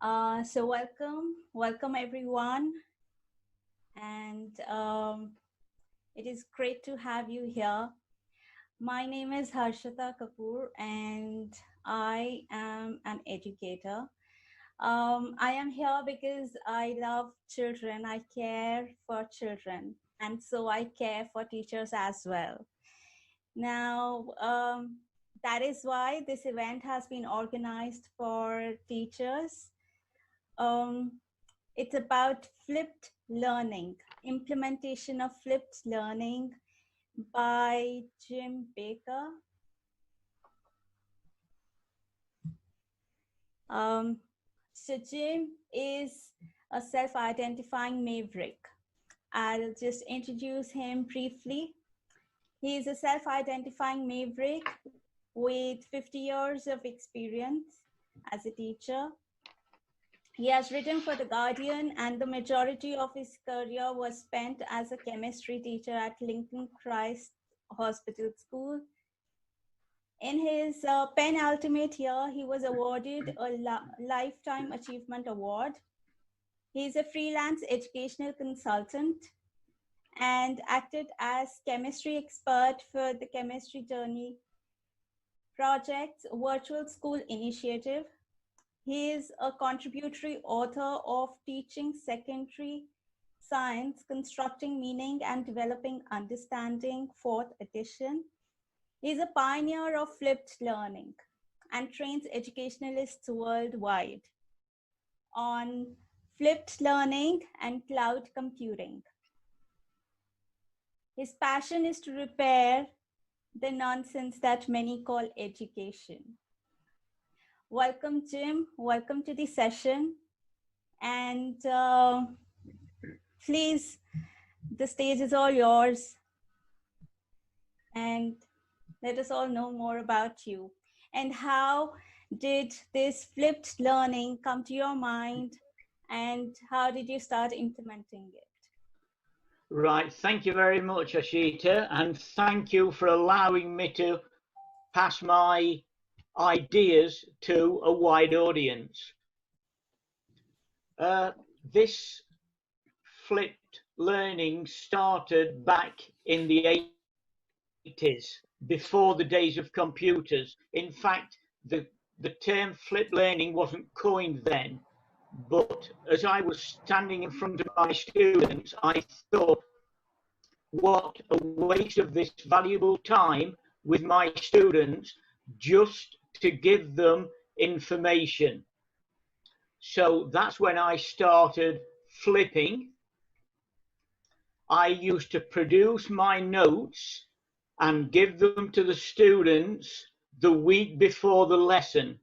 So welcome everyone, and it is great to have you here. My name is Harshita Kapoor, and I am an educator. I am here because I love children. I care for children, and so I care for teachers as well. Now, that is why this event has been organized for teachers. Um, it's about flipped learning, implementation of flipped learning by Jim Baker. So Jim is a self-identifying maverick. I'll just introduce him briefly. He is a self-identifying maverick with 50 years of experience as a teacher. He has written for The Guardian, and the majority of his career was spent as a chemistry teacher at Lincoln Christ Hospital School. In his penultimate year, he was awarded a Lifetime Achievement Award. He is a freelance educational consultant and acted as chemistry expert for the Chemistry Journey Project's Virtual School Initiative. He is a contributory author of Teaching Secondary Science, Constructing Meaning and Developing Understanding, 4th edition. He is a pioneer of flipped learning and trains educationalists worldwide on flipped learning and cloud computing. His passion is to repair the nonsense that many call education. Welcome, Jim. Welcome to the session. And please, the stage is all yours. And let us all know more about you. And how did this flipped learning come to your mind? And how did you start implementing it? Right, thank you very much, Ashita, and thank you for allowing me to pass my ideas to a wide audience. This flipped learning started back in the 80s, before the days of computers. In fact, the term flipped learning wasn't coined then. But as I was standing in front of my students, I thought, what a waste of this valuable time with my students just to give them information. So that's when I started flipping. I used to produce my notes and give them to the students the week before the lesson,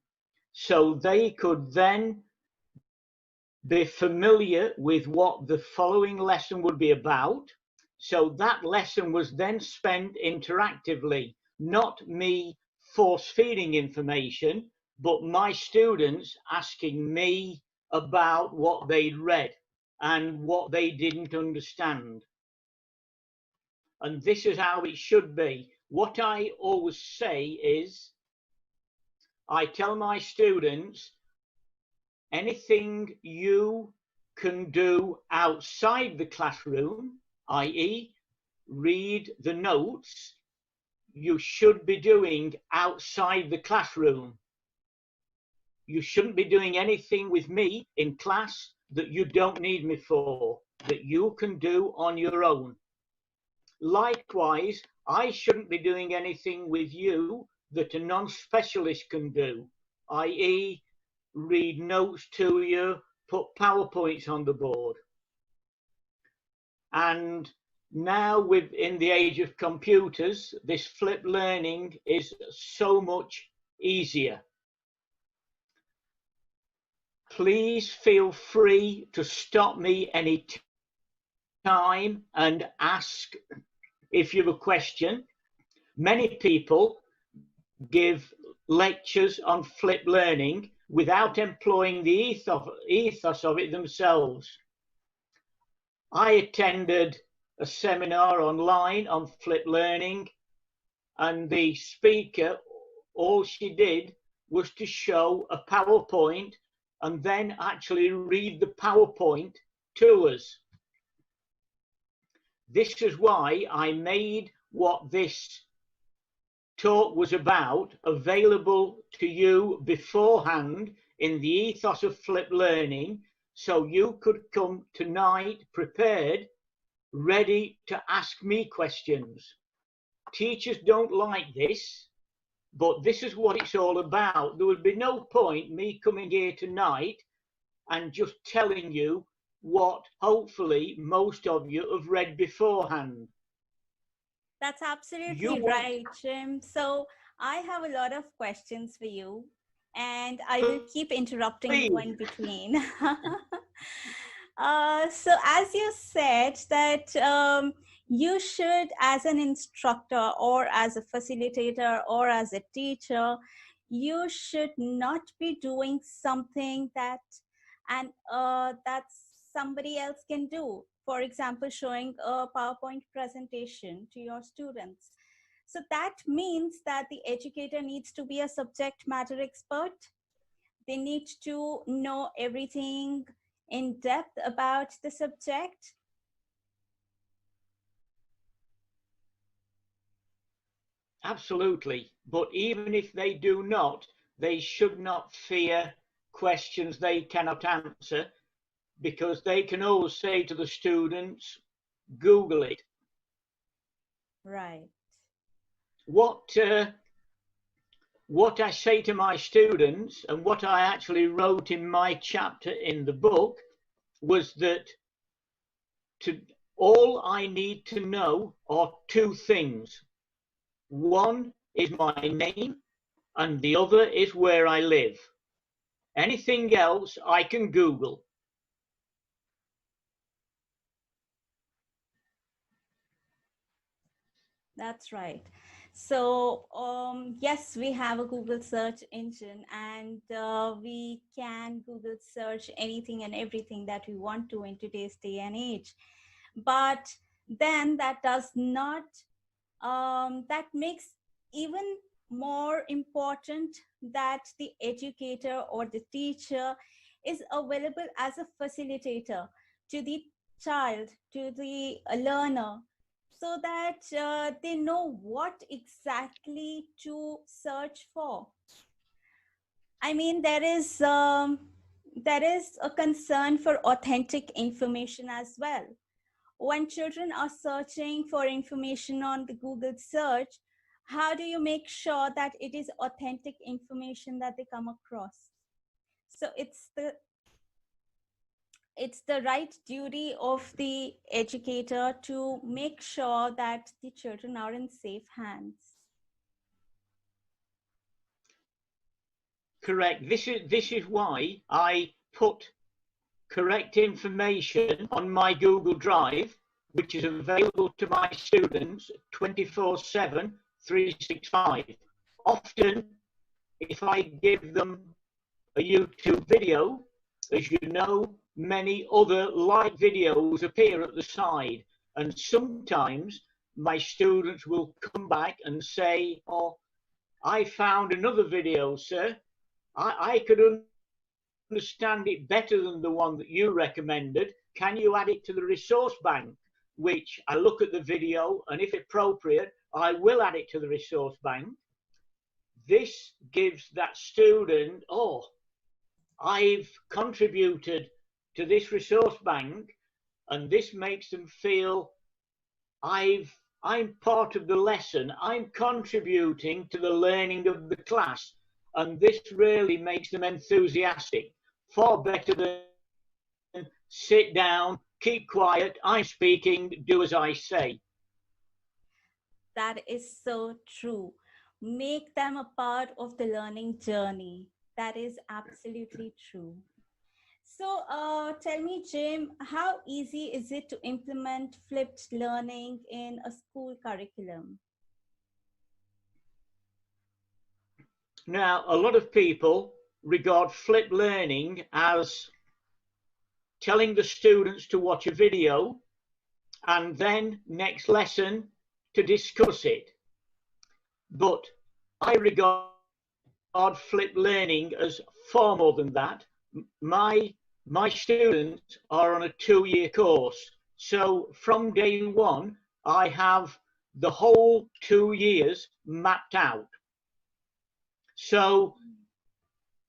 so they could then be familiar with what the following lesson would be about. So that lesson was then spent interactively, not me force feeding information, but my students asking me about what they'd read and what they didn't understand. And this is how it should be. What I always say is, I tell my students, anything you can do outside the classroom, i.e., read the notes, you should be doing outside the classroom. You shouldn't be doing anything with me in class that you don't need me for, that you can do on your own. Likewise, I shouldn't be doing anything with you that a non-specialist can do, i.e., read notes to you, put PowerPoints on the board. And now, in the age of computers, this flipped learning is so much easier. Please feel free to stop me any time and ask if you have a question. Many people give lectures on flipped learning without employing the ethos of it themselves. I attended a seminar online on flipped learning, and the speaker, all she did was to show a PowerPoint and then actually read the PowerPoint to us. This is why I made what this talk was about available to you beforehand in the ethos of flipped learning, so you could come tonight prepared, ready to ask me questions. Teachers don't like this, but this is what it's all about. There would be no point me coming here tonight and just telling you what hopefully most of you have read beforehand. That's absolutely right, Jim. So I have a lot of questions for you, and I will keep interrupting you in between. So as you said that you should, as an instructor or as a facilitator or as a teacher, you should not be doing something that somebody else can do. For example, showing a PowerPoint presentation to your students. So that means that the educator needs to be a subject matter expert. They need to know everything in depth about the subject. Absolutely. But even if they do not, they should not fear questions they cannot answer, because they can always say to the students, Google it. Right. What I say to my students, and what I actually wrote in my chapter in the book, was that all I need to know are two things. One is my name, and the other is where I live. Anything else I can Google. That's right. So yes, we have a Google search engine, and we can Google search anything and everything that we want to in today's day and age. But then that does not, that makes even more important that the educator or the teacher is available as a facilitator to the child, to the learner, so that they know what exactly to search for. I mean, there is a concern for authentic information as well. When children are searching for information on the Google search, how do you make sure that it is authentic information that they come across? So it's the right duty of the educator to make sure that the children are in safe hands. Correct. This is why I put correct information on my Google Drive, which is available to my students 24/7, 365. Often, if I give them a YouTube video, as you know, many other like videos appear at the side, and sometimes my students will come back and say, "Oh, I found another video, sir. I could understand it better than the one that you recommended. Can you add it to the resource bank?" Which I look at the video, and if appropriate, I will add it to the resource bank. This gives that student, oh, I've contributed to this resource bank, and this makes them feel I'm part of the lesson. I'm contributing to the learning of the class, and this really makes them enthusiastic. Far better than sit down, keep quiet, I'm speaking, do as I say. That is so true. Make them a part of the learning journey. That is absolutely true. So tell me, Jim, how easy is it to implement flipped learning in a school curriculum? Now, a lot of people regard flipped learning as telling the students to watch a video and then next lesson to discuss it. But I regard flipped learning as far more than that. my students are on a 2-year course. So from day one, I have the whole 2 years mapped out. So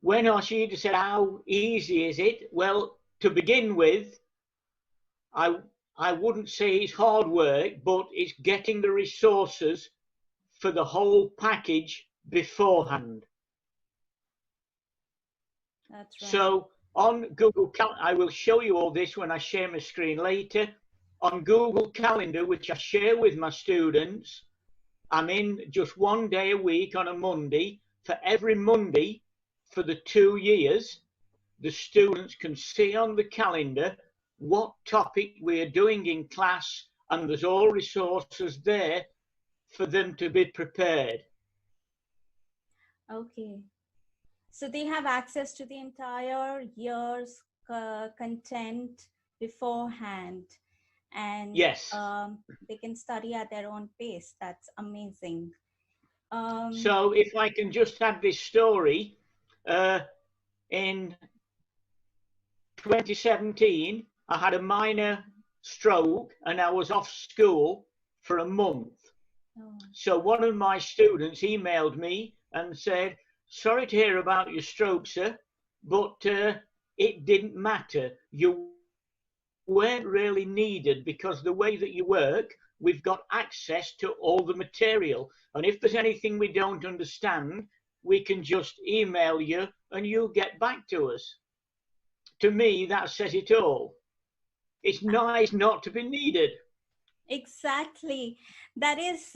when Arshida said, how easy is it? Well, to begin with, I wouldn't say it's hard work, but it's getting the resources for the whole package beforehand. That's right. So on Google Calendar, I will show you all this when I share my screen later. On Google Calendar, which I share with my students, I'm in just 1 day a week on a Monday. For every Monday for the 2 years, the students can see on the calendar what topic we are doing in class, and there's all resources there for them to be prepared. Okay. So they have access to the entire year's content beforehand, and Yes. they can study at their own pace. That's amazing. So if I can just add this story, in 2017, I had a minor stroke and I was off school for a month. Oh. So one of my students emailed me and said, sorry to hear about your stroke, sir, but it didn't matter. You weren't really needed because the way that you work, we've got access to all the material. And if there's anything we don't understand, we can just email you and you'll get back to us. To me, that says it all. It's nice not to be needed. Exactly. That is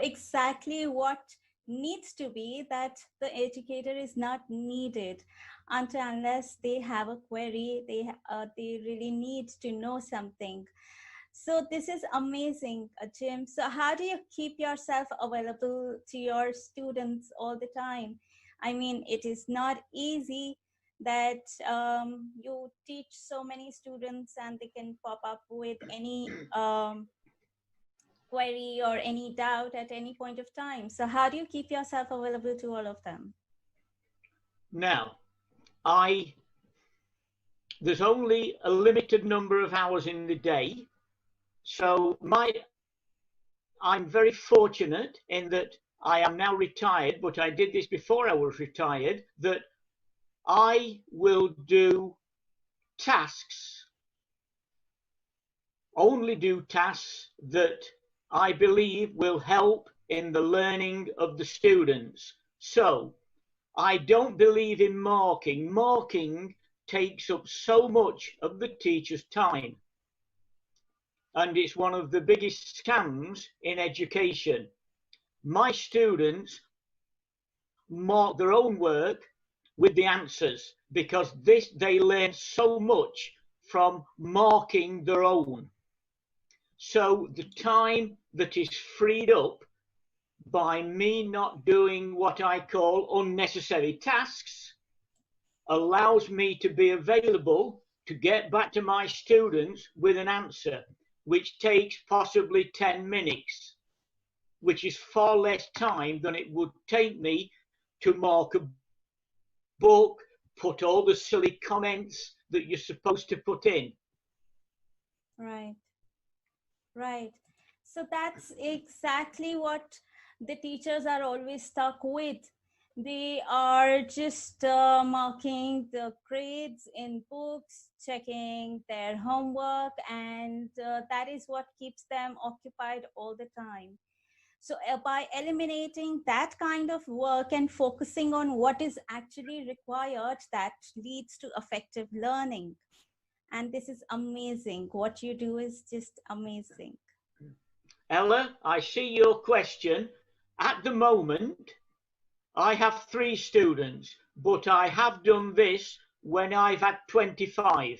exactly what needs to be, that the educator is not needed until unless they have a query, they really need to know something. So this is amazing, Jim. So how do you keep yourself available to your students all the time? I mean, it is not easy that you teach so many students and they can pop up with any query or any doubt at any point of time. So how do you keep yourself available to all of them? Now, there's only a limited number of hours in the day. So I'm very fortunate in that I am now retired, but I did this before I was retired, that I will do tasks, only do tasks that I believe will help in the learning of the students. So I don't believe in marking. Marking takes up so much of the teacher's time. And it's one of the biggest scams in education. My students mark their own work with the answers because they learn so much from marking their own. So the time that is freed up by me not doing what I call unnecessary tasks allows me to be available to get back to my students with an answer, which takes possibly 10 minutes, which is far less time than it would take me to mark a book, put all the silly comments that you're supposed to put in. Right. Right. So that's exactly what the teachers are always stuck with. They are just marking the grades in books, checking their homework, and that is what keeps them occupied all the time. So by eliminating that kind of work and focusing on what is actually required, that leads to effective learning. And this is amazing. What you do is just amazing. Ella, I see your question. At the moment, I have 3 students, but I have done this when I've had 25.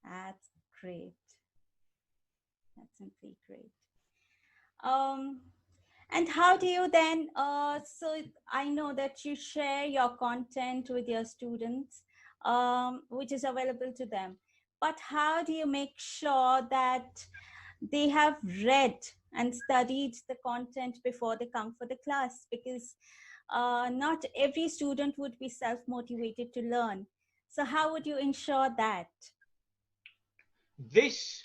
That's great. That's simply great. And how do you then, so I know that you share your content with your students, which is available to them. But how do you make sure that they have read and studied the content before they come for the class? Because not every student would be self-motivated to learn. So how would you ensure that? This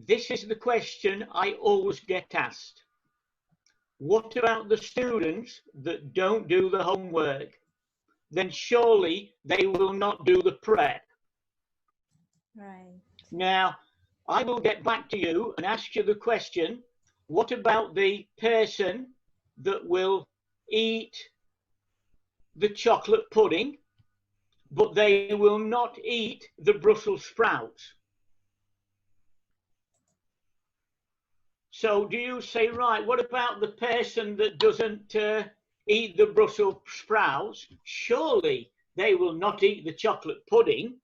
is the question I always get asked. What about the students that don't do the homework? Then surely they will not do the prep. Right. Now, I will get back to you and ask you the question, what about the person that will eat the chocolate pudding, but they will not eat the Brussels sprouts? So do you say, right, what about the person that doesn't eat the Brussels sprouts? Surely they will not eat the chocolate pudding.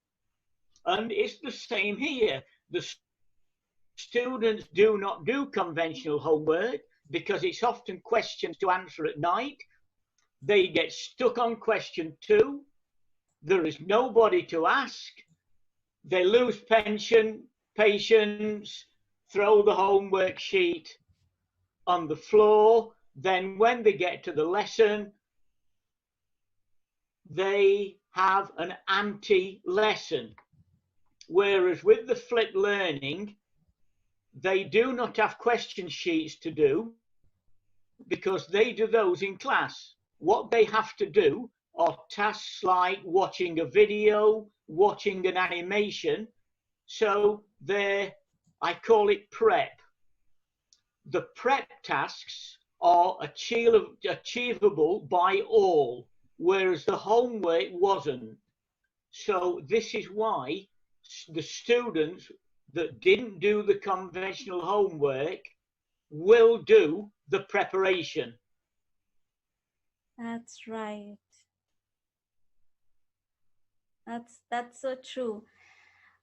And it's the same here. The students do not do conventional homework because it's often questions to answer at night. They get stuck on question 2. There is nobody to ask. They lose patience, throw the homework sheet on the floor. Then when they get to the lesson, they have an anti-lesson. Whereas with the flipped learning, they do not have question sheets to do because they do those in class. What they have to do are tasks like watching a video, watching an animation. So I call it prep. The prep tasks are achievable by all, whereas the homework wasn't. So this is why the students that didn't do the conventional homework will do the preparation. That's right. That's so true.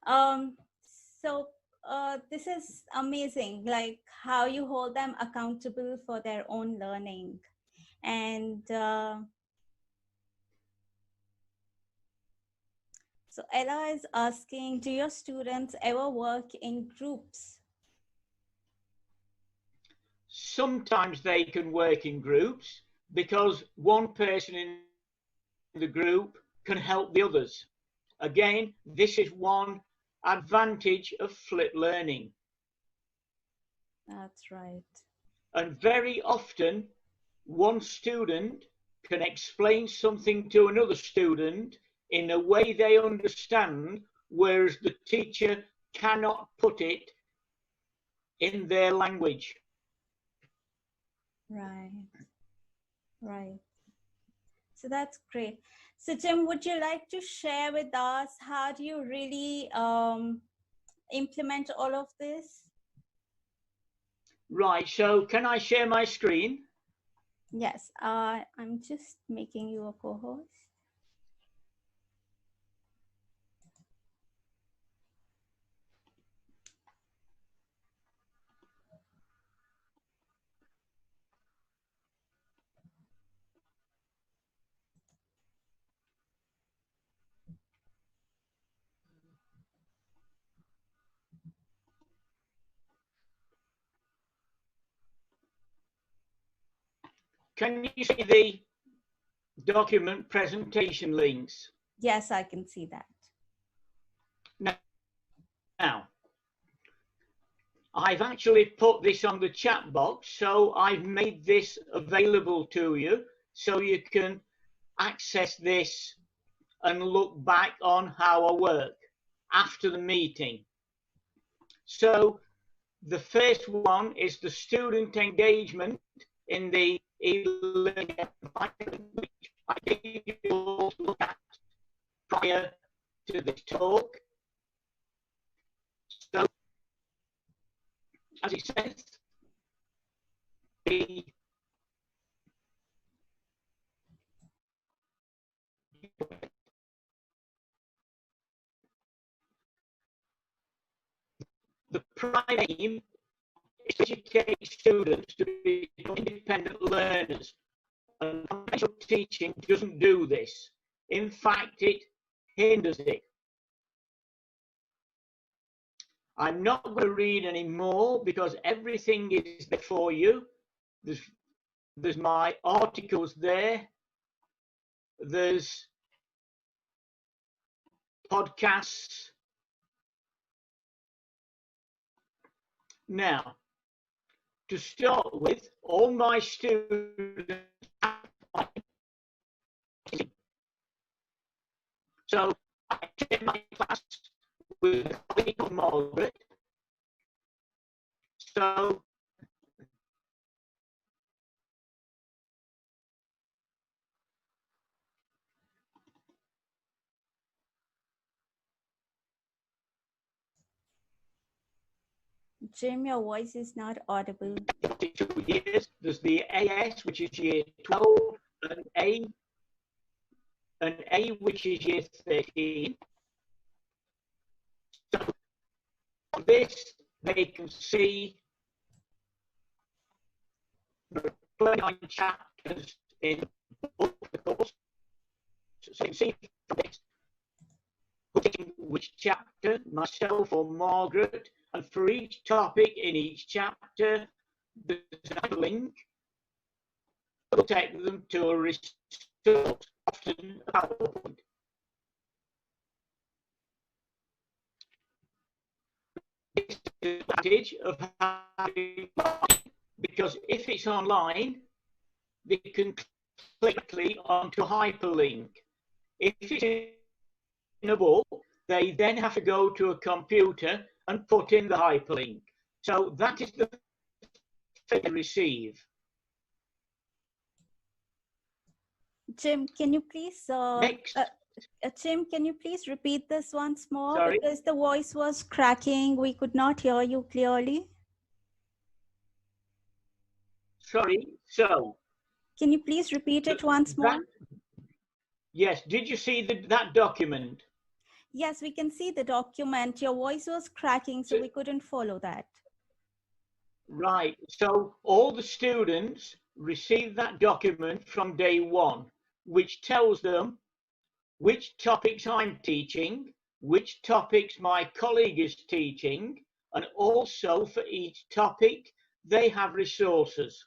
So this is amazing, like how you hold them accountable for their own learning. And so Ella is asking, do your students ever work in groups? Sometimes they can work in groups because one person in the group can help the others. Again, this is one advantage of flipped learning. That's right. And very often, one student can explain something to another student in a way they understand, whereas the teacher cannot put it in their language. Right. Right. So that's great. So Jim, would you like to share with us how do you really implement all of this? Right, so can I share my screen? Yes, I'm just making you a co-host. Can you see the document presentation links? Yes, I can see that. Now, I've actually put this on the chat box, so I've made this available to you so you can access this and look back on how I work after the meeting. So the first one is the student engagement in the e-learning environment, which I gave you all to look at prior to this talk. So, as it says, the prime aim is to educate students to become independent learners. And conventional teaching doesn't do this. In fact, it hinders it. I'm not going to read any more because everything is there for you. There's There's my articles there. There's podcasts. Now, to start with, all my students, so I take my class with a colleague called Margaret. So Jim, your voice is not audible. 2 years, there's the AS, which is year 12, and A, which is year 13. So on this, they can see the 29 chapters in the book, of course. So you can see from this, putting which chapter, myself or Margaret, and for each topic in each chapter, there's a link. It will take them to a resource, often a PowerPoint. This is the advantage of having, because if it's online, they can click onto a hyperlink. If it's in a book, they then have to go to a computer and put in the hyperlink. So that is the fee they receive. Jim, can you please Next. Jim, can you please repeat this once more? Sorry? Because the voice was cracking. We could not hear you clearly. Sorry, so. Can you please repeat it once more? Yes, did you see that document? Yes, we can see the document. Your voice was cracking, so we couldn't follow that. Right, so all the students receive that document from day one, which tells them which topics I'm teaching, which topics my colleague is teaching, and also for each topic, they have resources.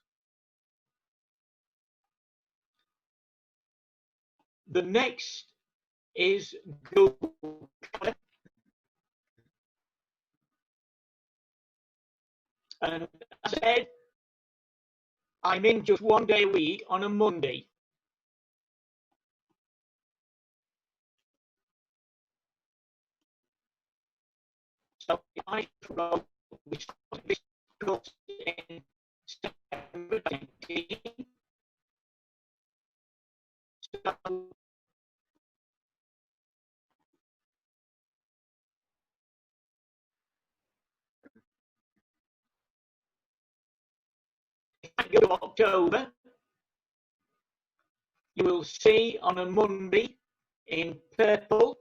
The next is Google. And as I said, I'm in just 1 day a week on a Monday. So I wrote this course in September 2019. So if I go to October, you will see on a Monday in purple,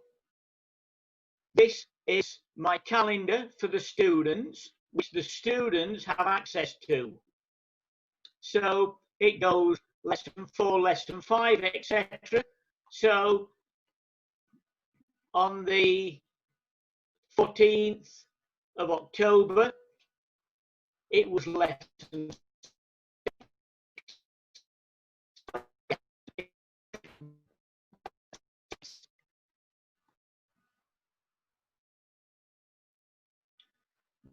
this is my calendar for the students, which the students have access to. So it goes lesson 4, lesson 5, etc. So on the 14th of October, it was lesson 6.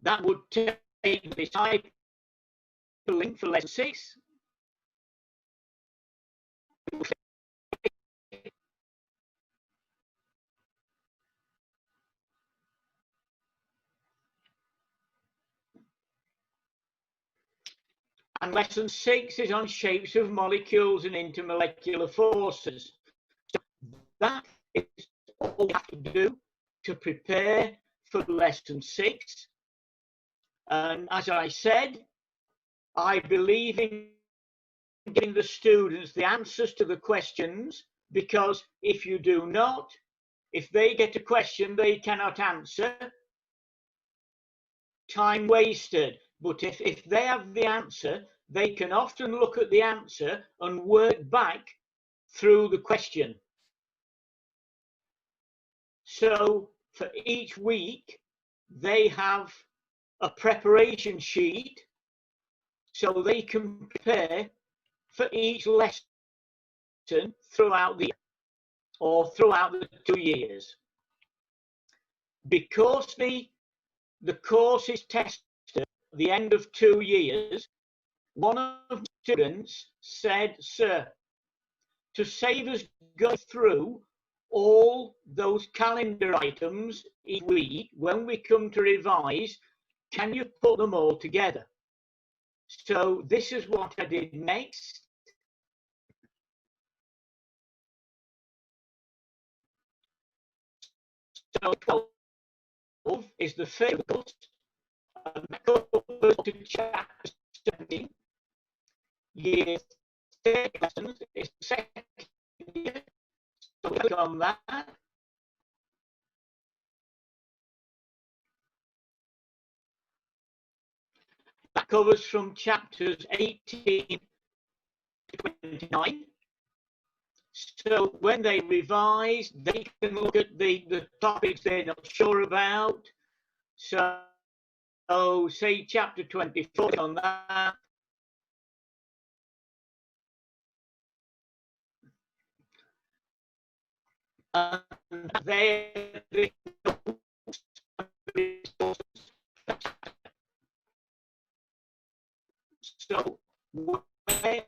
That would take this hyperlink for lesson 6. And lesson 6 is on shapes of molecules and intermolecular forces. So that is all we have to do to prepare for lesson 6. And as I said, I believe in giving the students the answers to the questions, because if you do not, if they get a question they cannot answer, time wasted. But if they have the answer, they can often look at the answer and work back through the question. So for each week, they have a preparation sheet so they can prepare for each lesson throughout the year or throughout the 2 years. Because the course is tested at the end of 2 years, one of the students said, "Sir, to save us going through all those calendar items each week, when we come to revise, can you put them all together?" So this is what I did next. So 12 is the first course, and that goes to chapter 17. Year 30 lessons is the second year. So click on that. That covers from chapters 18 to 29. So when they revise, they can look at the topics they're not sure about. So say chapter 24 on that. And there so when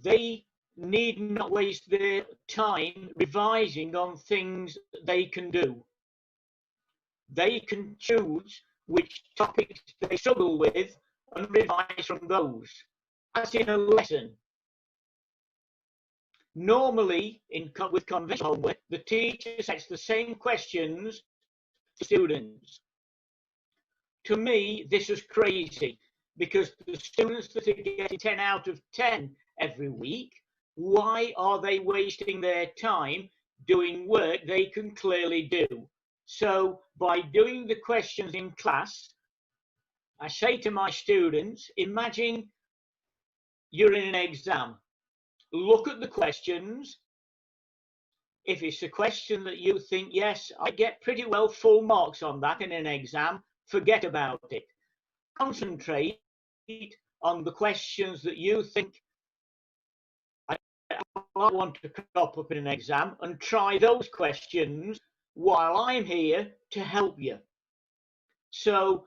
they need not waste their time revising on things they can do. They can choose which topics they struggle with and revise from those, as in a lesson. Normally, with conventional homework, the teacher sets the same questions to students. To me, this is crazy, because the students that are getting 10 out of 10 every week, why are they wasting their time doing work they can clearly do? So by doing the questions in class, I say to my students, imagine you're in an exam. Look at the questions. If it's a question that you think, yes, I get pretty well full marks on that in an exam, forget about it. Concentrate on the questions that you think I want to crop up in an exam, and try those questions while I'm here to help you. So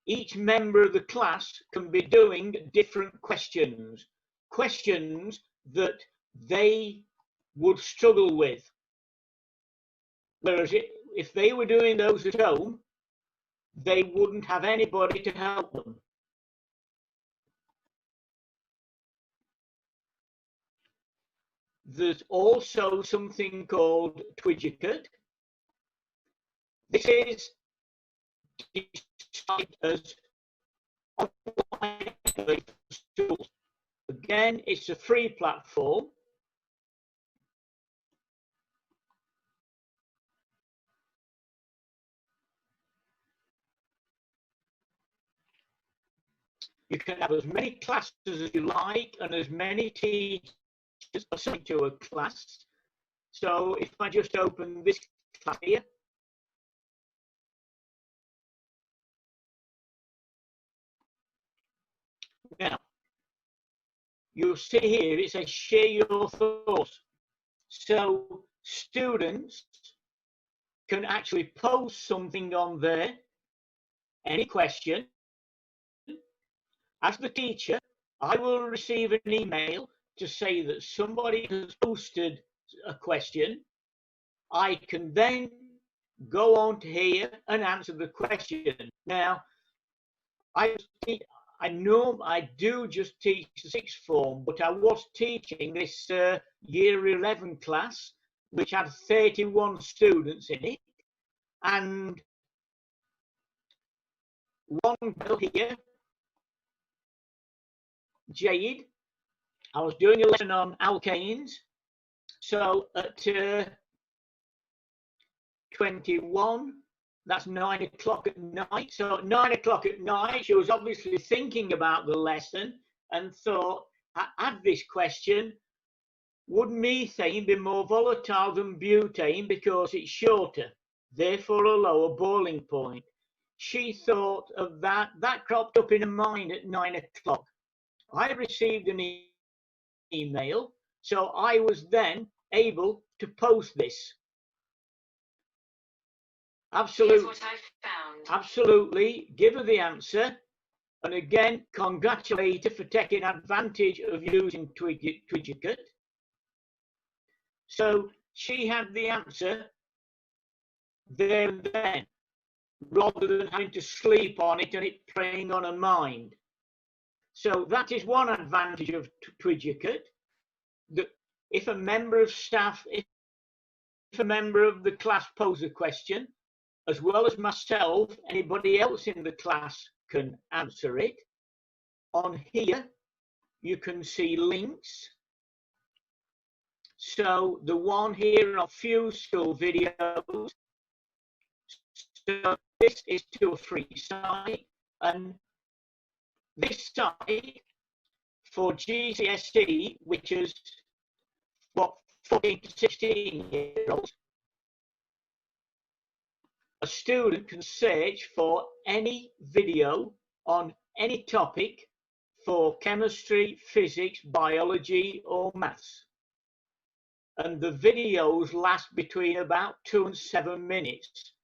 each member of the class can be doing different questions that they would struggle with. Whereas if they were doing those at home, they wouldn't have anybody to help them. There's also something called Twidget. This is described as online tools. Again, it's a free platform. You can have as many classes as you like and as many teachers assigned to a class. So if I just open this class here, now you'll see here it says share your thoughts. So students can actually post something on there, any question. As the teacher, I will receive an email to say that somebody has posted a question. I can then go on to here and answer the question. Now, I know I do just teach the sixth form, but I was teaching this year 11 class, which had 31 students in it. And one girl here, Jade, I was doing a lesson on alkanes. So at 21, that's 9 o'clock at night. So at 9 o'clock at night, she was obviously thinking about the lesson and thought, I had this question, would methane be more volatile than butane because it's shorter, therefore a lower boiling point? She thought of that. That cropped up in her mind at 9 o'clock. I received an email, so I was then able to post this. Absolutely. Here's what I found. Absolutely, give her the answer. And again, congratulate her for taking advantage of using Twidget. So she had the answer there and then, rather than having to sleep on it and it preying on her mind. So that is one advantage of Twidget, that if a member of staff, if a member of the class poses a question, as well as myself, anybody else in the class can answer it. On here, you can see links. So the one here of Fuse School videos. So this is to a free site, and this site for GCSE, which is what 14 to 16-year-olds, a student can search for any video on any topic for chemistry, physics, biology, or maths. And the videos last between about 2 and 7 minutes.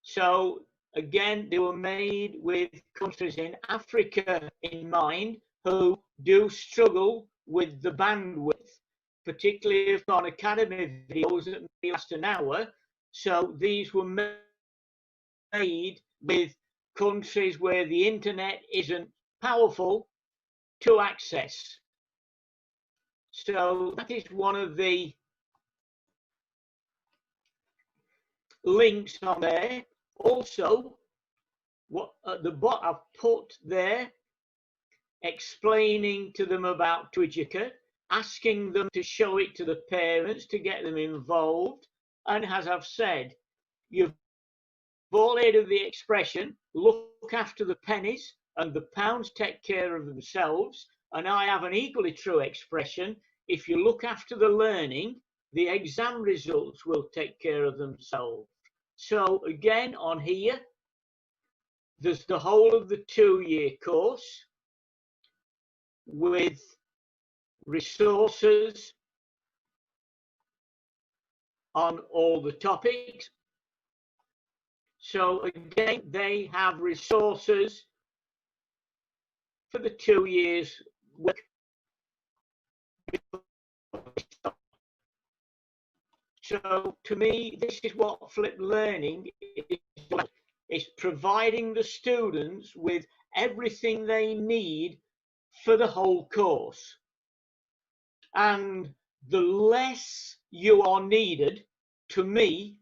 So again, they were made with countries in Africa in mind who do struggle with the bandwidth, particularly if Khan Academy videos that may last an hour. So these were made with countries where the internet isn't powerful to access. So that is one of the links on there. Also, what at the bottom I've put there, explaining to them about Twidget, asking them to show it to the parents to get them involved. And as I've said, you've all heard of the expression, look after the pennies and the pounds take care of themselves. And I have an equally true expression, if you look after the learning, the exam results will take care of themselves. So again, on here, there's the whole of the 2-year course with resources on all the topics. So again, they have resources for the 2 years work. So to me, this is what flipped learning is. It's providing the students with everything they need for the whole course. And the less you are needed, to me,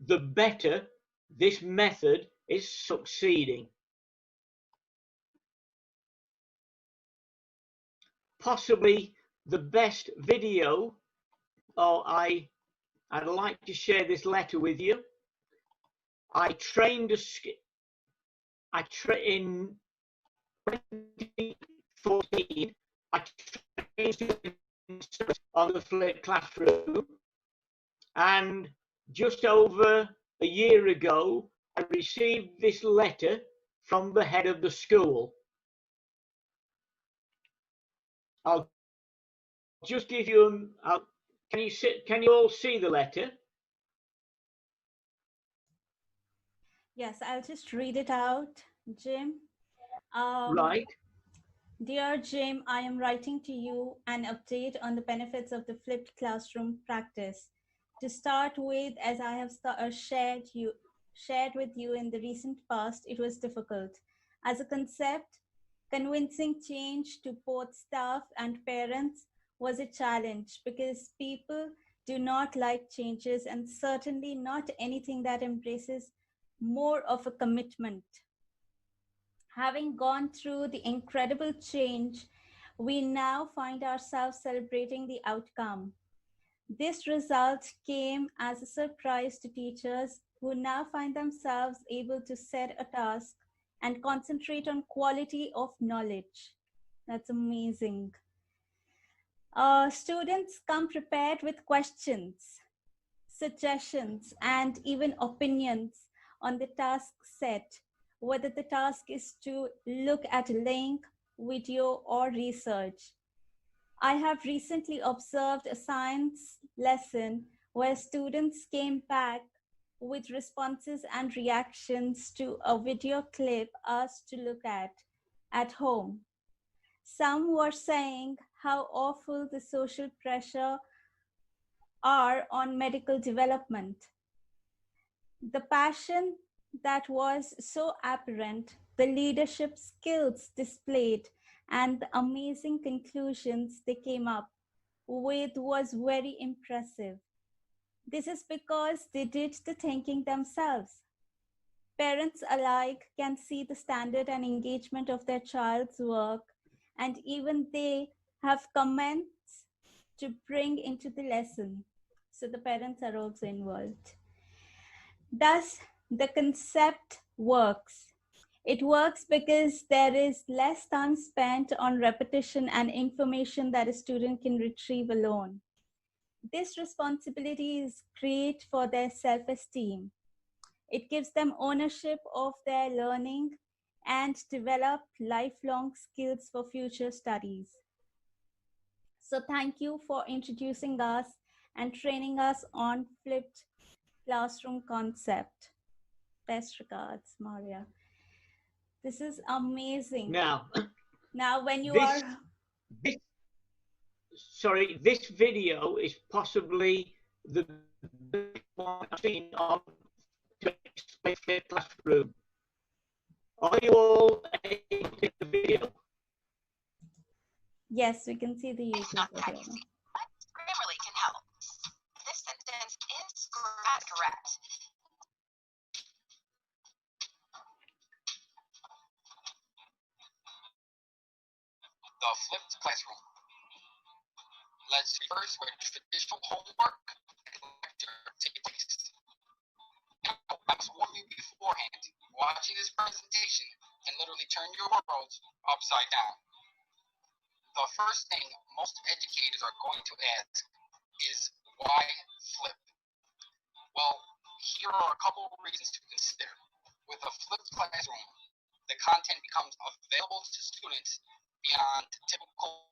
the better this method is succeeding. Possibly the best video, I'd like to share this letter with you. In 2014, I trained on the flipped classroom, and just over a year ago, I received this letter from the head of the school. I'll just give you, can you all see the letter? Yes, I'll just read it out, Jim. Right. Dear Jim, I am writing to you an update on the benefits of the flipped classroom practice. To start with, as I have shared with you in the recent past, it was difficult. As a concept, convincing change to both staff and parents was a challenge because people do not like changes, and certainly not anything that embraces more of a commitment. Having gone through the incredible change, we now find ourselves celebrating the outcome. This result came as a surprise to teachers who now find themselves able to set a task and concentrate on quality of knowledge. That's amazing. Students come prepared with questions, suggestions, and even opinions on the task set, whether the task is to look at a link, video, or research. I have recently observed a science lesson where students came back with responses and reactions to a video clip asked to look at home. Some were saying how awful the social pressure are on medical development. The passion that was so apparent, the leadership skills displayed, and the amazing conclusions they came up with was very impressive. This is because they did the thinking themselves. Parents alike can see the standard and engagement of their child's work, and even they have comments to bring into the lesson. So the parents are also involved. Thus, the concept works. It works because there is less time spent on repetition and information that a student can retrieve alone. This responsibility is great for their self-esteem. It gives them ownership of their learning and develop lifelong skills for future studies. So thank you for introducing us and training us on flipped classroom concept. Best regards, Maria. This is amazing. Now, when you this, are... this video is possibly the best one I've seen of to explain Flipped Classroom. Are you all able to see the video? Yes, we can see the YouTube video. Grammarly can help. This sentence is correct. The flipped classroom. Let's reverse where traditional homework and lecture take place. Now, I must warn you beforehand, watching this presentation can literally turn your world upside down. The first thing most educators are going to ask is, why flip? Well, here are a couple of reasons to consider. With a flipped classroom, the content becomes available to students beyond typical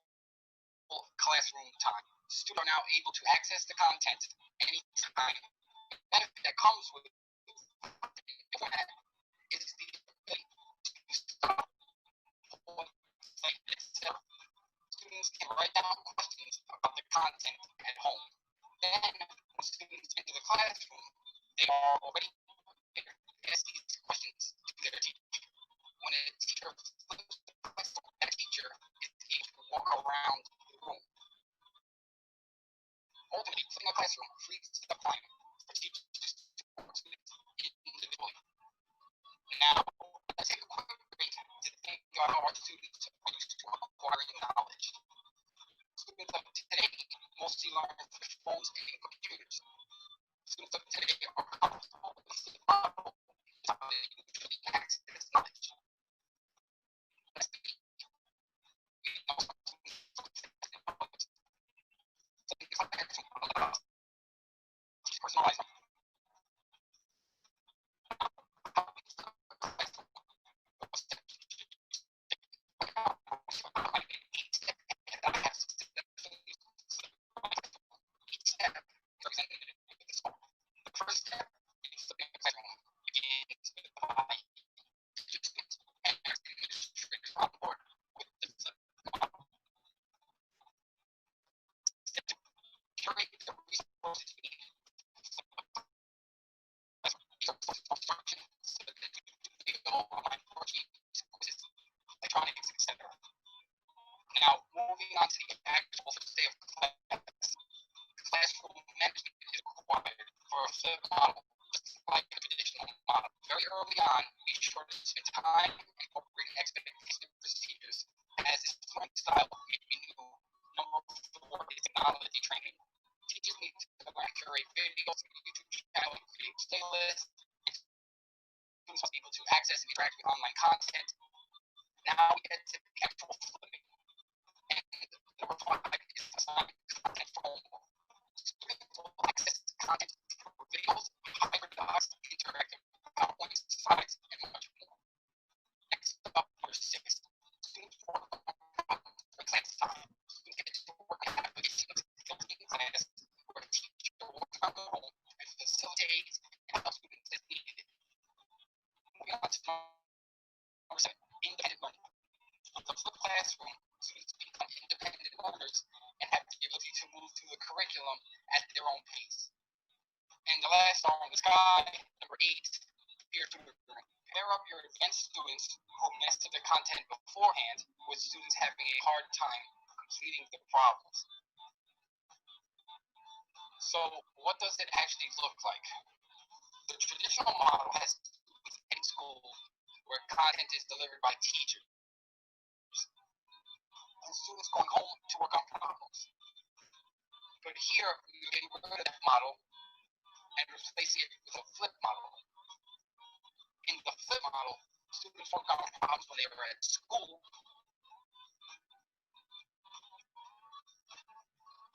classroom time. Students are now able to access the content anytime. The benefit that comes with that is the ability to stop itself. Students can write down questions about the content at home. Then, when students enter the classroom, they are already prepared to ask these questions to their teacher. When a teacher flips the classroom, that teacher is able to walk around the room. Ultimately, flipping a classroom frees up time for teachers to work with students individually. Now, let's take a quick break to think about how our students are used to acquiring knowledge. Students of today mostly learn through phones and computers. Students of today are comfortable with the model how they usually access knowledge. Let's see. We know some students allows personalized. The first step in flipping a classroom begins by participants and administrators on board with the flip model. Step 2. Curate the resources you need. These are resources for instruction, so that you can video, online worksheets, quizzes, electronics, etc. Now, moving on to the actual day of class. Classroom management is required for a flip model, just like a traditional model. Very early on, be sure to spend time incorporating expectations and procedures, as this learning style may be new. Number 4 is technology training. Teachers need to curate videos, YouTube channel, and create playlists. Students must be able to access and interact with online content. Now we get to the actual flipping. And number 5 is assignment content for homework. Students will access content through videos, hybrid docs, interactive PowerPoint slides, and much more. Next up, number 6. Students work on and have the ability to move through the curriculum at their own pace. And the last star in the sky, number 8, peer tutoring. Pair up your advanced students who mastered the content beforehand with students having a hard time completing the problems. So what does it actually look like? The traditional model has students in school where content is delivered by teachers and students going home to work on problems. But here, we're getting rid of that model and replacing it with a flip model. In the flip model, students work on problems when they were at school,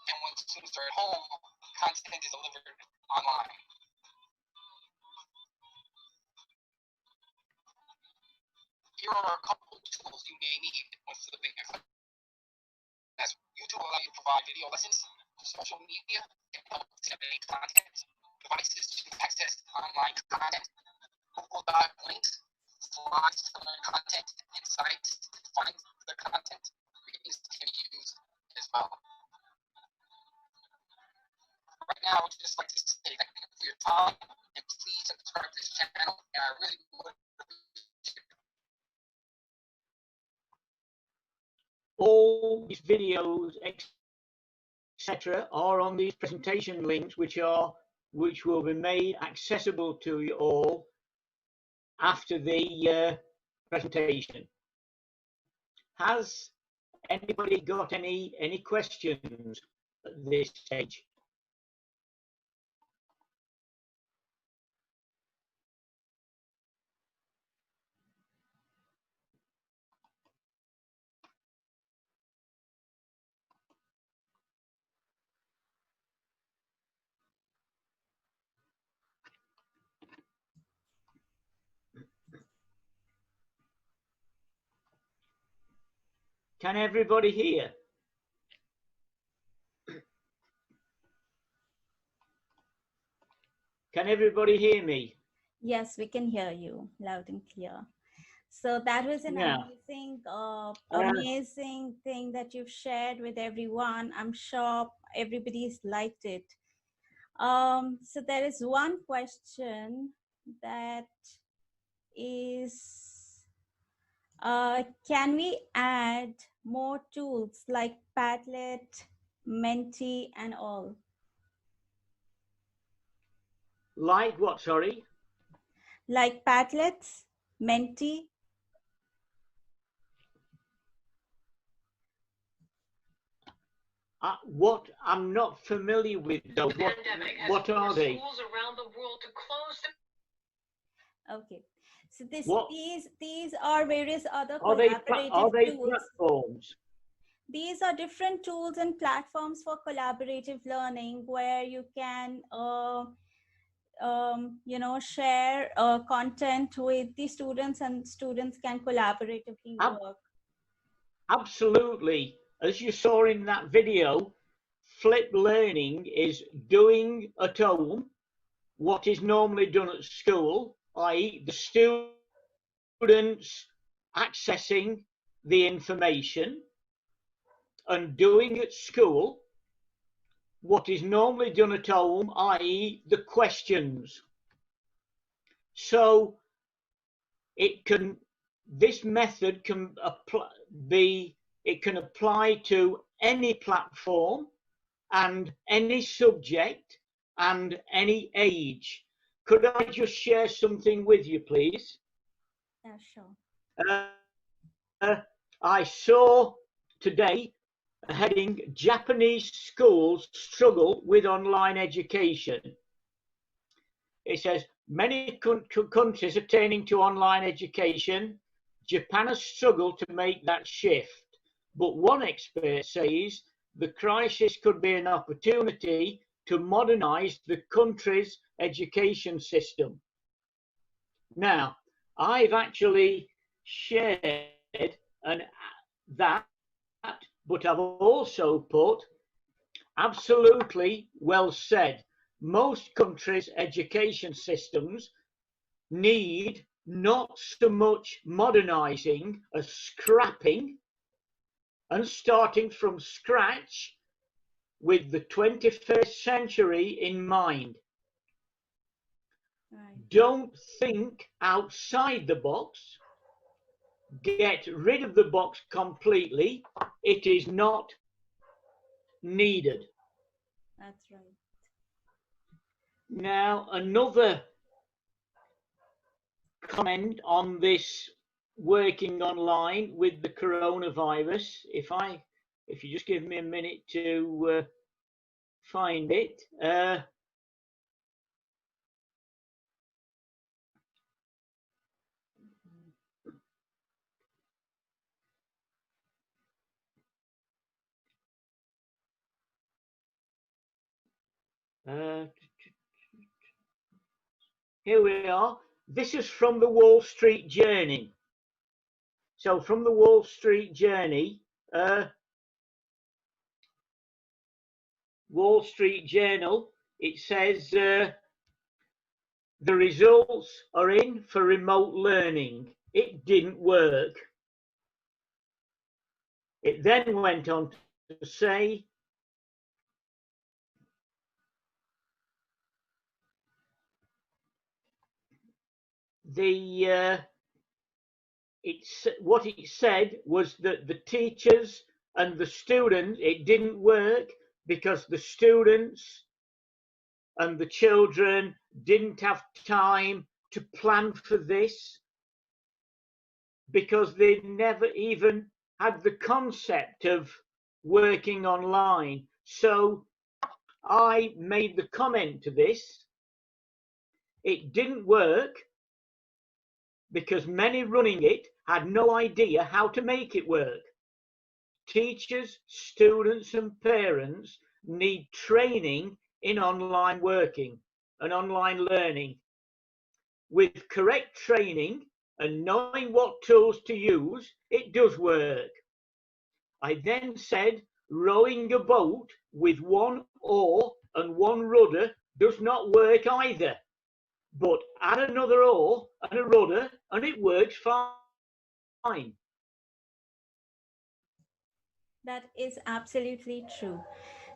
and when students are at home, content is delivered online. Here are a couple of tools you may need when flipping your class. YouTube will allow you to provide video lessons, social media, and help disseminate content, devices to access online content, Google Doc links, slides to learn content, and sites to find the content. Readings can be used as well. Right now, I would just like to say thank you for your time, and please subscribe to this channel, and I really would appreciate it. All these videos, etc., are on these presentation links, which will be made accessible to you all after the presentation. Has anybody got any questions at this stage? Can everybody hear? Can everybody hear me? Yes, we can hear you loud and clear. So that was an Yeah. amazing thing that you've shared with everyone. I'm sure everybody's liked it. So there is one question that is, can we add more tools like Padlet, Menti, and all? Like what, sorry? Like Padlets, Menti. What? I'm not familiar with those. What are they? Schools around the world to close them. Okay. So these are various other Are they collaborative tools. platforms? These are different tools and platforms for collaborative learning where you can, share content with the students, and students can collaboratively work. Absolutely. As you saw in that video, flip learning is doing at home what is normally done at school, i.e. the students accessing the information, and doing at school what is normally done at home, i.e. the questions. So this method can apply to any platform and any subject and any age. Could I just share something with you, please? Yeah, sure. I saw today a heading, Japanese schools struggle with online education. It says, many countries are turning to online education. Japan has struggled to make that shift. But one expert says the crisis could be an opportunity to modernize the country's education system. Now, I've actually shared that, but I've also put, absolutely well said. Most countries' education systems need not so much modernizing as scrapping and starting from scratch with the 21st century in mind. Right. Don't think outside the box. Get rid of the box completely. It is not needed. That's right. Now, another comment on this working online with the coronavirus. If you just give me a minute to find it. Here we are. This is from the Wall Street Journey. So from the Wall Street Journey, Wall Street Journal, it says the results are in for remote learning. It didn't work. It then went on to say what it said was that the teachers and the students, it didn't work because the students and the children didn't have time to plan for this, because they never even had the concept of working online. So I made the comment to this. It didn't work because many running it had no idea how to make it work. Teachers, students and parents need training in online working and online learning. With correct training and knowing what tools to use, it does work. I then said rowing a boat with one oar and one rudder does not work either. But add another oar and a rudder and it works fine. That is absolutely true.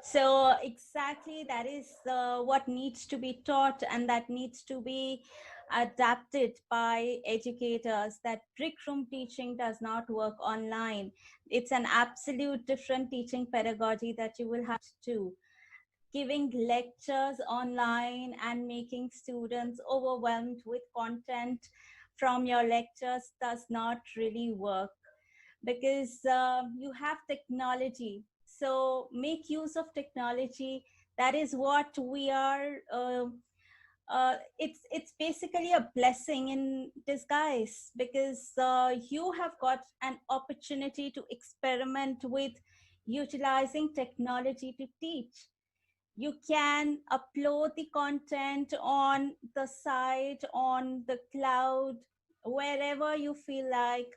So exactly that is what needs to be taught, and that needs to be adapted by educators. That brick room teaching does not work online. It's an absolute different teaching pedagogy that you will have to do. Giving lectures online and making students overwhelmed with content from your lectures does not really work, because you have technology. So make use of technology. That is what we are. It's basically a blessing in disguise, because you have got an opportunity to experiment with utilizing technology to teach. You can upload the content on the site, on the cloud, wherever you feel like,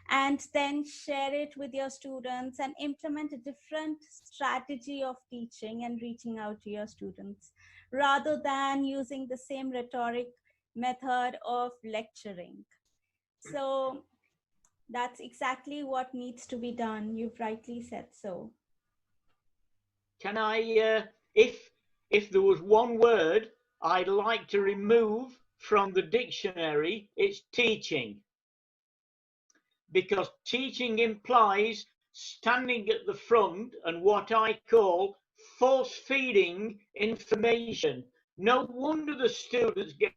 and then share it with your students and implement a different strategy of teaching and reaching out to your students, rather than using the same rhetoric method of lecturing. So that's exactly what needs to be done. You've rightly said so. Can I, if there was one word I'd like to remove from the dictionary, it's teaching. Because teaching implies standing at the front and what I call force feeding information. No wonder the students get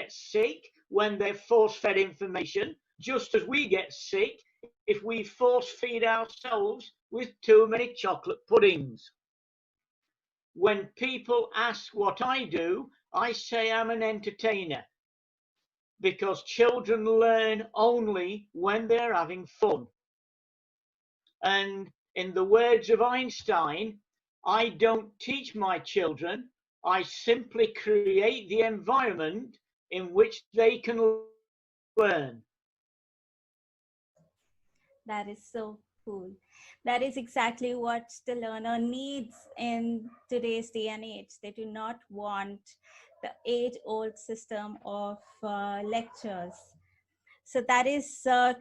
sick when they're force fed information, just as we get sick if we force feed ourselves with too many chocolate puddings. When people ask what I do, I say I'm an entertainer, because children learn only when they're having fun. And in the words of Einstein, I don't teach my children, I simply create the environment in which they can learn. That is so cool. That is exactly what the learner needs in today's day and age. They do not want the age-old system of lectures. So that is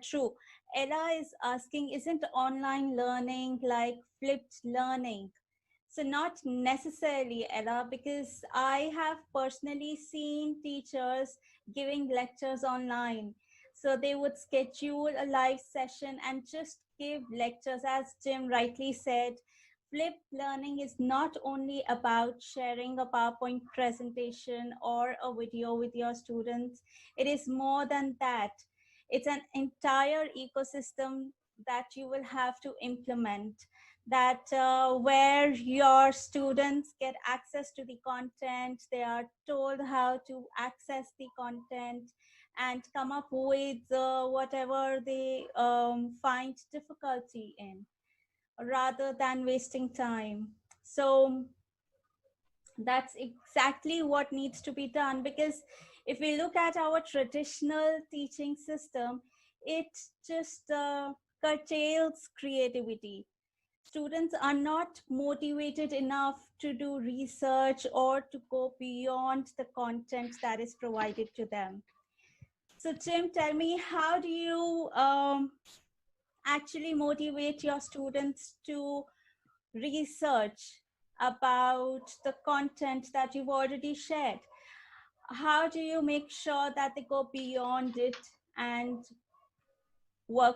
true. Ella is asking, isn't online learning like flipped learning? So not necessarily, Ella, because I have personally seen teachers giving lectures online. So they would schedule a live session and just give lectures. As Jim rightly said, flipped learning is not only about sharing a PowerPoint presentation or a video with your students. It is more than that. It's an entire ecosystem that you will have to implement, that where your students get access to the content, they are told how to access the content and come up with whatever they find difficulty in, rather than wasting time. So that's exactly what needs to be done, because if we look at our traditional teaching system, it just curtails creativity. Students are not motivated enough to do research or to go beyond the content that is provided to them. So Tim, tell me, how do you actually motivate your students to research about the content that you've already shared? How do you make sure that they go beyond it and work,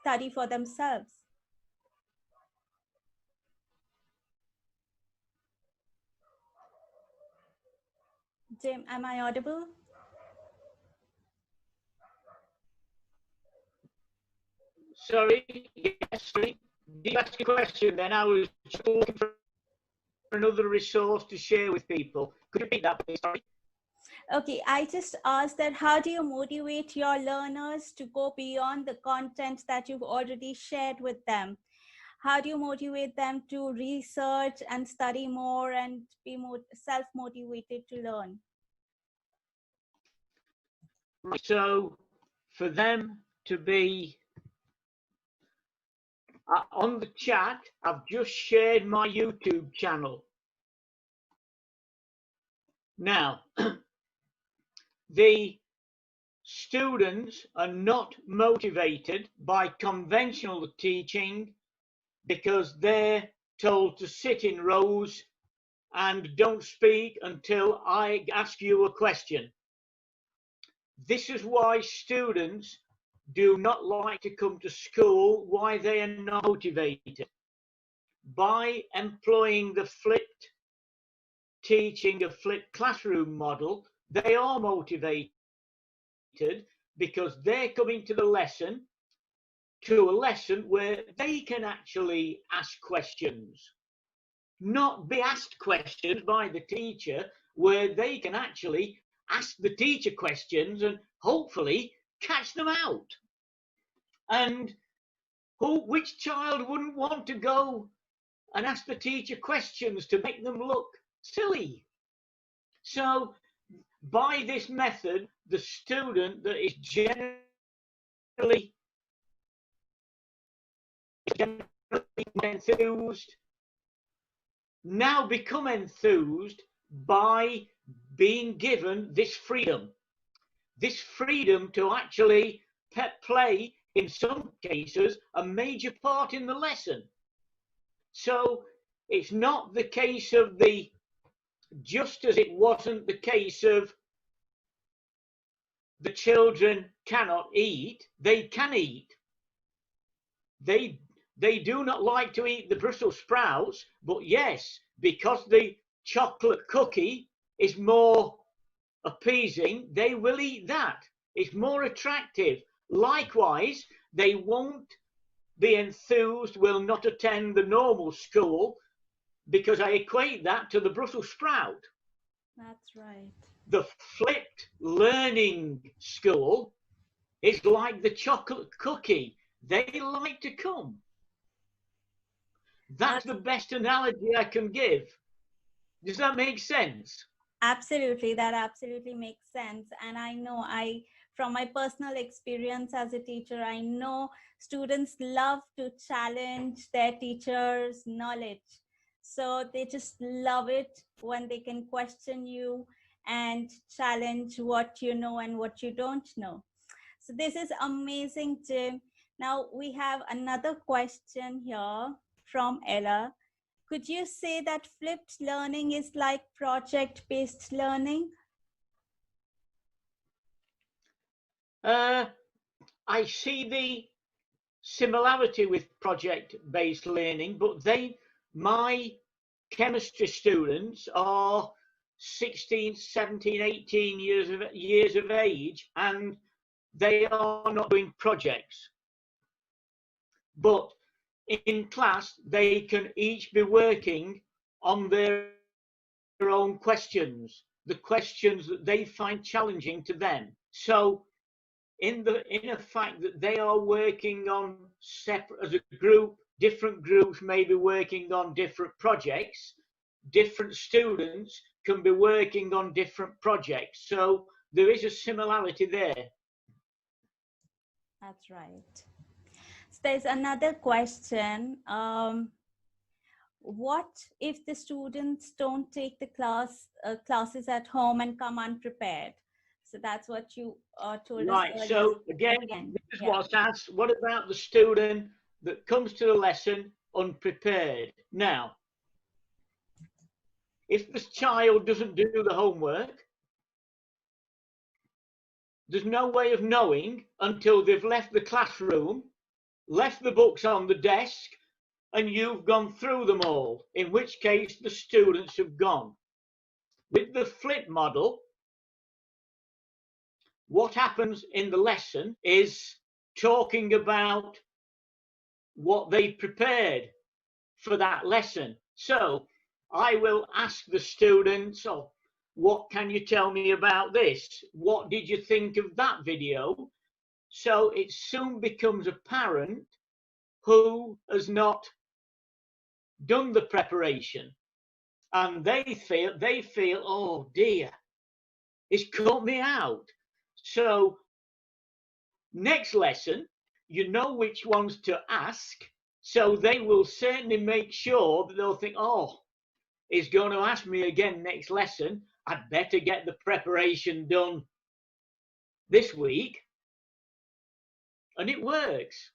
study for themselves? Jim, am I audible? Sorry, yes, sorry. Did you ask a question then? I was just looking for another resource to share with people. Could you repeat that, please? Sorry. Okay, I just asked that how do you motivate your learners to go beyond the content that you've already shared with them? How do you motivate them to research and study more and be more self-motivated to learn? So for them to be on the chat, I've just shared my YouTube channel. Now, the students are not motivated by conventional teaching because they're told to sit in rows and don't speak until I ask you a question. This is why students do not like to come to school, why they are not motivated. By employing the flipped teaching, a flipped classroom model, they are motivated because they're coming to a lesson where they can actually ask questions, not be asked questions by the teacher, where they can actually ask the teacher questions and hopefully catch them out. And which child wouldn't want to go and ask the teacher questions to make them look silly? So by this method, the student that is generally enthused now become enthused by being given this freedom to actually play, in some cases, a major part in the lesson. So it's not the case of just as it wasn't the case of the children cannot eat, they can eat. They do not like to eat the Brussels sprouts, but yes, because the chocolate cookie is more appeasing, they will eat that. It's more attractive. Likewise, they won't be enthused, will not attend the normal school, because I equate that to the Brussels sprout. That's right. The flipped learning school is like the chocolate cookie. They like to come. That's the best analogy I can give. Does that make sense? Absolutely, that absolutely makes sense. And I know, from my personal experience as a teacher, I know students love to challenge their teachers' knowledge. So they just love it when they can question you and challenge what you know and what you don't know. So this is amazing, Jim. Now we have another question here from Ella. Could you say that flipped learning is like project-based learning? I see the similarity with project-based learning, but my chemistry students are 16, 17, 18 years of age, and they are not doing projects. But in class, they can each be working on their own questions, the questions that they find challenging to them. So in a fact that they are working on separate, as a group, different groups may be working on different projects, different students can be working on different projects. So there is a similarity there. That's right. So there's another question. What if the students don't take the classes at home and come unprepared? So that's what you told us Right, earlier. so again, this is what's asked. What about the student that comes to the lesson unprepared? Now, if this child doesn't do the homework, there's no way of knowing until they've left the classroom, left the books on the desk, and you've gone through them all, in which case the students have gone. With the flip model, what happens in the lesson is talking about what they prepared for that lesson. So I will ask the students, oh, what can you tell me about this? What did you think of that video? So it soon becomes apparent who has not done the preparation. And they feel, oh dear, it's caught me out. So next lesson, you know which ones to ask. So they will certainly make sure that they'll think, oh, he's going to ask me again next lesson. I'd better get the preparation done this week. And it works.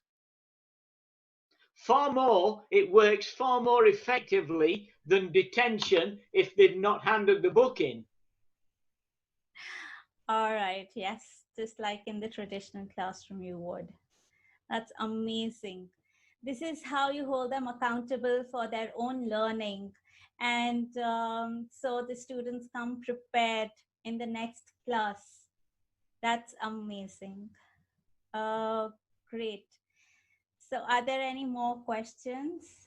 It works far more effectively than detention if they've not handed the book in. All right, yes, just like in the traditional classroom you would. That's amazing. This is how you hold them accountable for their own learning. And so the students come prepared in the next class. That's amazing. Great. So are there any more questions?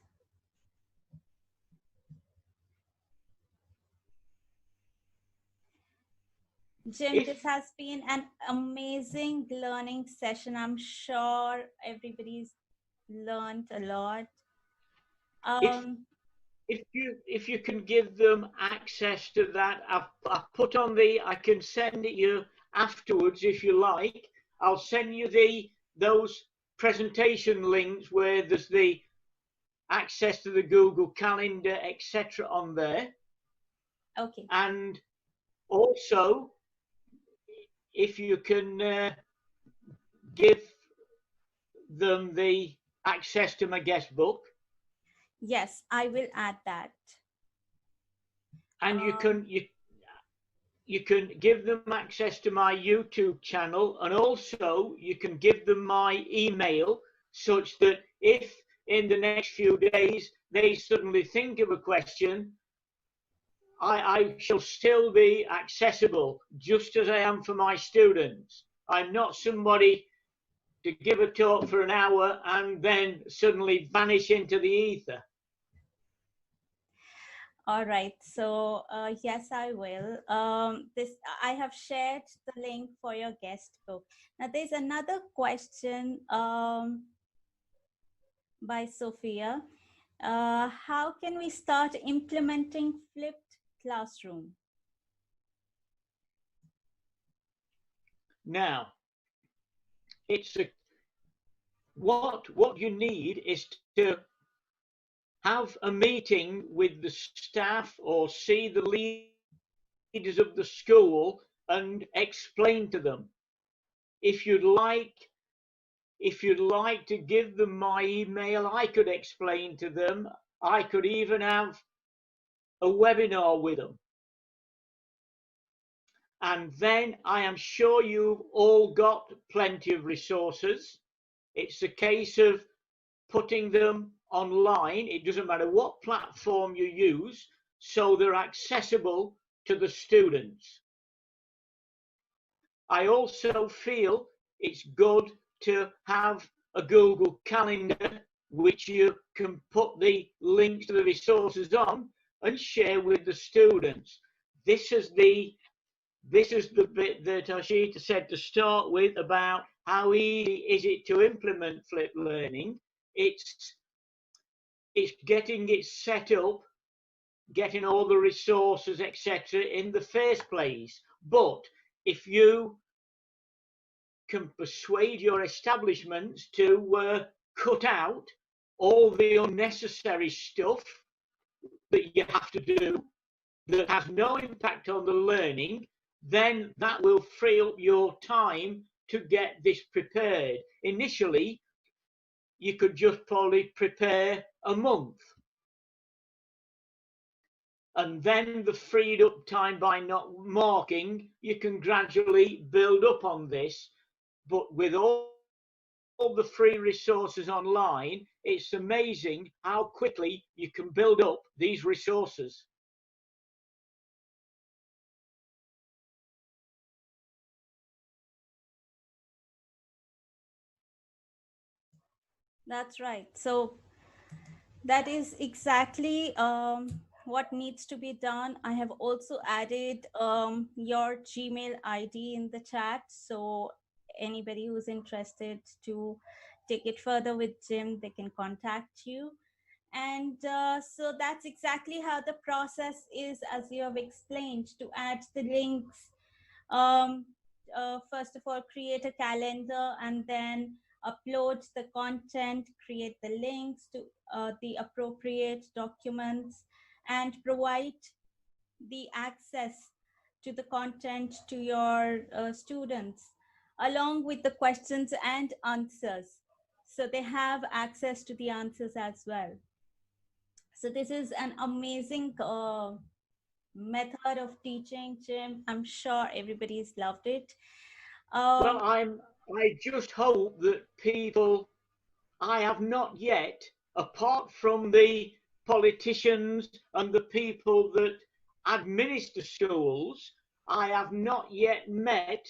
Jim, this has been an amazing learning session. I'm sure everybody's learned a lot. If you can give them access to that, I've put on I can send it you afterwards if you like. I'll send you those presentation links where there's the access to the Google Calendar, etc. on there. Okay. And also, if you can give them the access to my guest book. Yes, I will add that. And you can give them access to my YouTube channel, and also you can give them my email, such that if in the next few days they suddenly think of a question, I shall still be accessible, just as I am for my students. I'm not somebody to give a talk for an hour and then suddenly vanish into the ether. All right, so yes, I will. I have shared the link for your guest book. Now, there's another question by Sophia. How can we start implementing flipped classroom? Now, what you need is to have a meeting with the staff or see the leaders of the school and explain to them. If you'd like to give them my email, I could explain to them. I could even have a webinar with them. And then I am sure you've all got plenty of resources. It's a case of putting them online. It doesn't matter what platform you use, so they're accessible to the students. I also feel it's good to have a Google Calendar which you can put the links to the resources on and share with the students. This is the bit that Ashita said to start with about how easy is it to implement flipped learning. It's getting it set up, getting all the resources, etc., in the first place. But if you can persuade your establishments to cut out all the unnecessary stuff that you have to do that has no impact on the learning, then that will free up your time to get this prepared. Initially, you could just probably prepare a month. And then the freed up time by not marking, you can gradually build up on this. But with all the free resources online, it's amazing how quickly you can build up these resources. That's right. So that is exactly what needs to be done. I have also added your Gmail ID in the chat. So anybody who's interested to take it further with Jim, they can contact you. And so that's exactly how the process is, as you have explained, to add the links. First of all, create a calendar and then upload the content, create the links to the appropriate documents, and provide the access to the content to your students, along with the questions and answers. So they have access to the answers as well. So this is an amazing method of teaching, Jim. I'm sure everybody's loved it. Well, I just hope that people, I have not yet, apart from the politicians and the people that administer schools, I have not yet met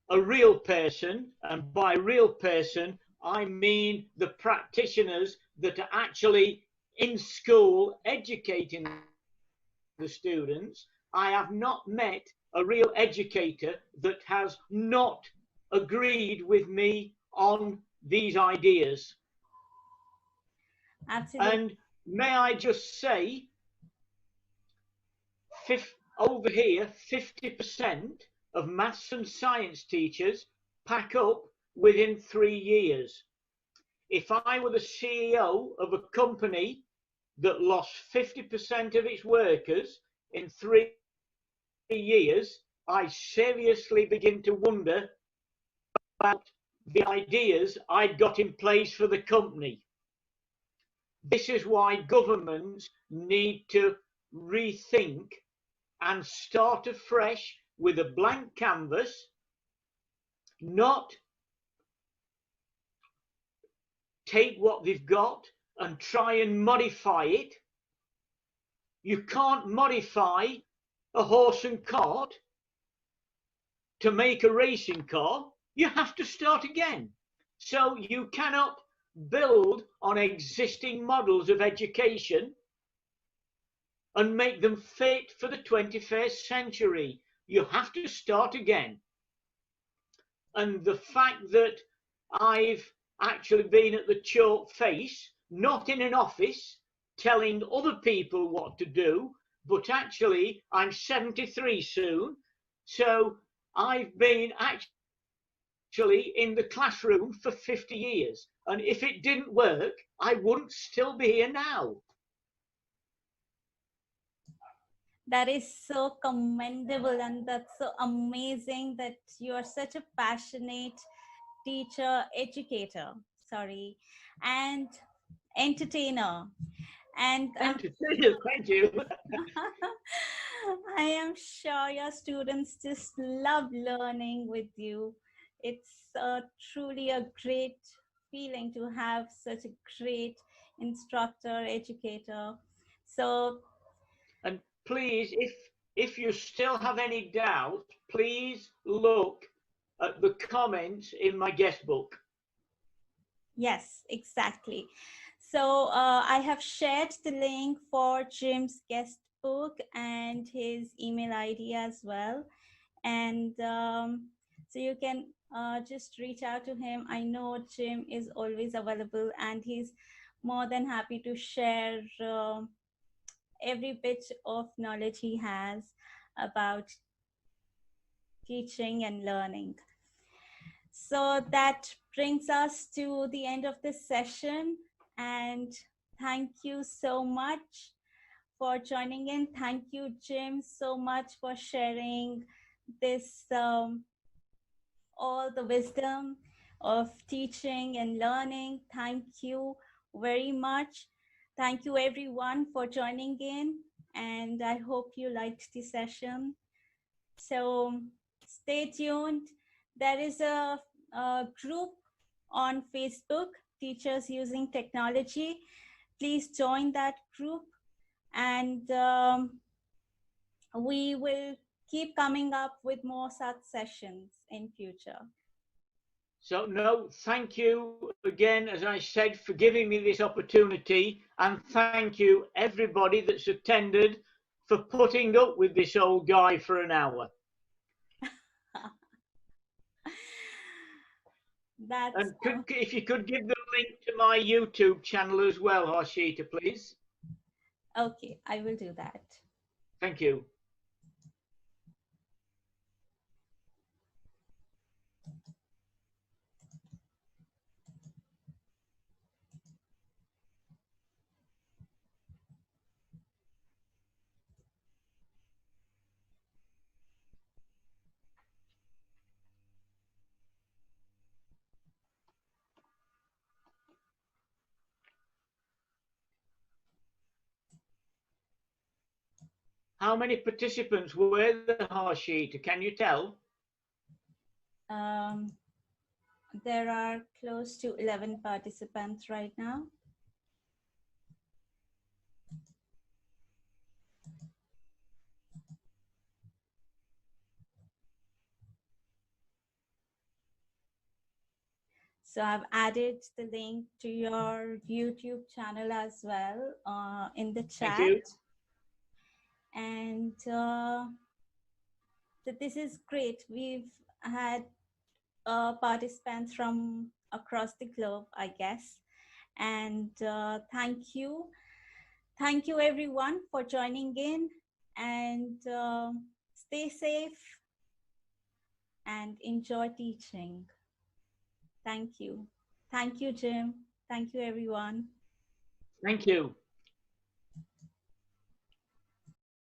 a real person, and by real person, I mean the practitioners that are actually in school educating the students. I have not met a real educator that has not agreed with me on these ideas. Absolutely. And may I just say, over here, 50% of maths and science teachers pack up within 3 years. If I were the CEO of a company that lost 50% of its workers in 3 years, I seriously begin to wonder about the ideas I'd got in place for the company. This is why governments need to rethink and start afresh with a blank canvas, not take what they've got and try and modify it. You can't modify a horse and cart to make a racing car. You have to start again. So you cannot build on existing models of education and make them fit for the 21st century. You have to start again. And the fact that I've actually been at the chalk face, not in an office telling other people what to do, but actually I'm 73 soon, so I've been actually in the classroom for 50 years. And if it didn't work, I wouldn't still be here now. That is so commendable, and that's so amazing that you are such a passionate teacher, educator, sorry. And entertainer. And Thank you. I am sure your students just love learning with you. It's truly a great feeling to have such a great instructor, educator. So, And please, if you still have any doubt, please look at the comments in my guest book. yes, exactly. So I have shared the link for Jim's guest book and his email ID as well. And so you can just reach out to him. I know Jim is always available and he's more than happy to share every bit of knowledge he has about teaching and learning. So that brings us to the end of this session. And thank you so much for joining in. Thank you, Jim, so much for sharing this, all the wisdom of teaching and learning. Thank you very much. Thank you, everyone, for joining in. And I hope you liked the session. So stay tuned. There is a group on Facebook, Teachers Using Technology. Please join that group, and we will keep coming up with more such sessions in future. So no, thank you again, as I said, for giving me this opportunity, and thank you everybody that's attended for putting up with this old guy for an hour. That's And if you could give the link to my YouTube channel as well, Harshita, please. okay. I will do that. Thank you. How many participants were there, Harshita? Can you tell? There are close to 11 participants right now. So I've added the link to your YouTube channel as well in the chat. Thank you. And this is great. We've had participants from across the globe, I guess. And thank you. Thank you everyone for joining in, and stay safe and enjoy teaching. Thank you. Thank you, Jim. Thank you, everyone. Thank you.